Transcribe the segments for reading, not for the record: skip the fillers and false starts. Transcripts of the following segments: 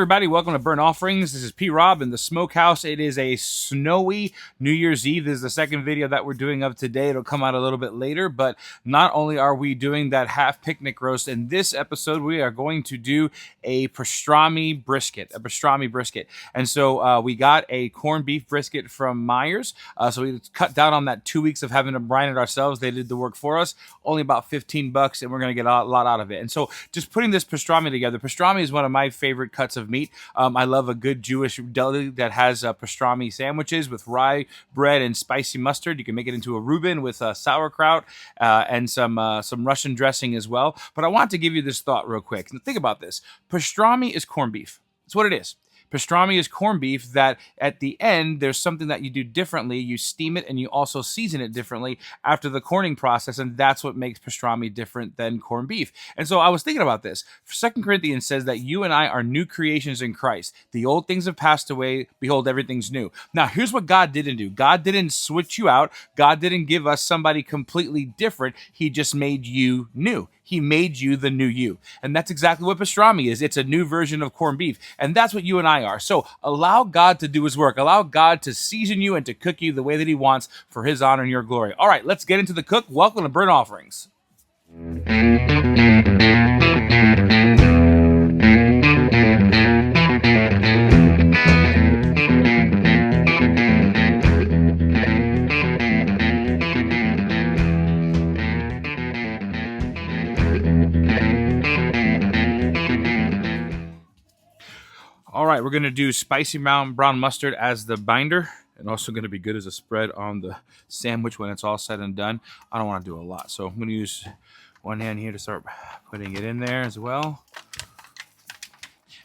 everybody. Welcome to Burnt Offerings. This is P. Rob in the smokehouse. It is a snowy New Year's Eve. This is the second video that we're doing of today. It'll come out a little bit later, but not only are we doing that half picnic roast, in this episode, we are going to do a pastrami brisket, And so we got a corned beef brisket from Myers. So we cut down on that 2 weeks of having to brine it ourselves. They did the work for us. Only about $15, and we're going to get a lot out of it. And so just putting this pastrami together, pastrami is one of my favorite cuts of meat. I love a good Jewish deli that has pastrami sandwiches with rye bread and spicy mustard. You can make it into a Reuben with sauerkraut and some Russian dressing as well. But I want to give you this thought real quick. Think about this. Pastrami is corned beef. That's what it is. Pastrami is corned beef that at the end, there's something that you do differently. You steam it and you also season it differently after the corning process, and that's what makes pastrami different than corned beef. And so I was thinking about this. 2 Corinthians says that you and I are new creations in Christ. The old things have passed away. Behold, everything's new. Now, here's what God didn't do. God didn't switch you out. God didn't give us somebody completely different. He just made you new. He made you the new you. And that's exactly what pastrami is. It's a new version of corned beef. And that's what you and I are. So allow God to do his work. Allow God to season you and to cook you the way that he wants for his honor and your glory. All right, let's get into the cook. Welcome to Burnt Offerings. All right, we're going to do spicy brown mustard as the binder, and also going to be good as a spread on the sandwich when it's all said and done. I don't want to do a lot, so I'm going to use one hand here to start putting it in there as well.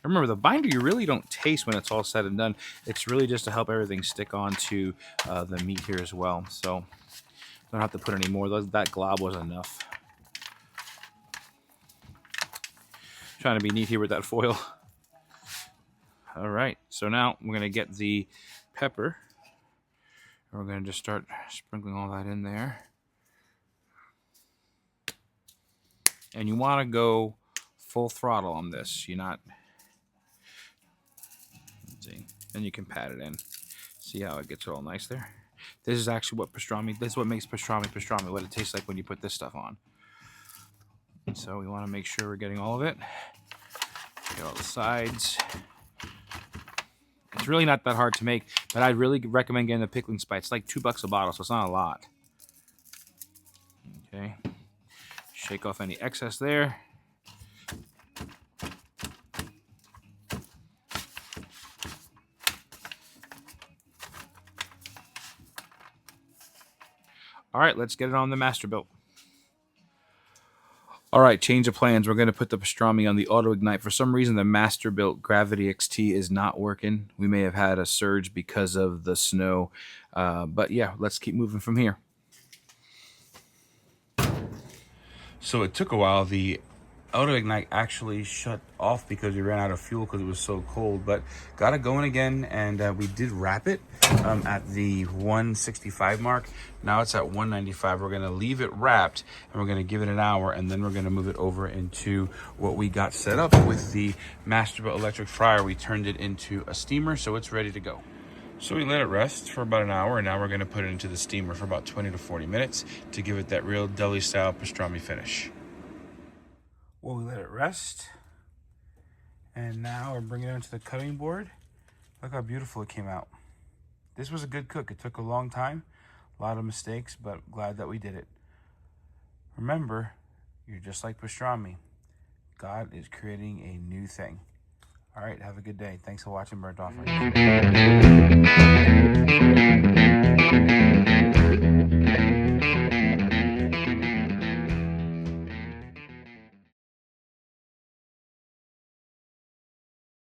Remember, the binder you really don't taste when it's all said and done. It's really just to help everything stick onto the meat here as well. So don't have to put any more. That glob was enough. Trying to be neat here with that foil. All right, so now we're going to get the pepper. And we're going to just start sprinkling all that in there. And you want to go full throttle on this. You're not... Let's see. And you can pat it in. See how it gets all nice there? This is actually what pastrami... This is what makes pastrami, what it tastes like when you put this stuff on. And so we want to make sure we're getting all of it. Get all the sides. It's really not that hard to make, but I'd really recommend getting the pickling spice. It's like $2 a bottle, so it's not a lot. Okay. Shake off any excess there. All right, let's get it on the Masterbuilt. All right, change of plans. We're going to put the pastrami on the Auto-Ignite. For some reason, the Masterbuilt Gravity XT is not working. We may have had a surge because of the snow. But yeah, let's keep moving from here. So it took a while. The Auto-Ignite actually shut off because we ran out of fuel because it was so cold, but got it going again, and we did wrap it at the 165 mark. Now it's at 195. We're going to leave it wrapped, and we're going to give it an hour, and then we're going to move it over into what we got set up with the Masterbuilt electric fryer. We turned it into a steamer, so it's ready to go. So we let it rest for about an hour, and now we're going to put it into the steamer for about 20 to 40 minutes to give it that real deli-style pastrami finish. Well, we let it rest, and now we're bringing it onto the cutting board. Look how beautiful it came out. This was a good cook. It took a long time, a lot of mistakes, but glad that we did it. Remember, you're just like pastrami. God is creating a new thing. All right, have a good day. Thanks for watching Burnt Offerings.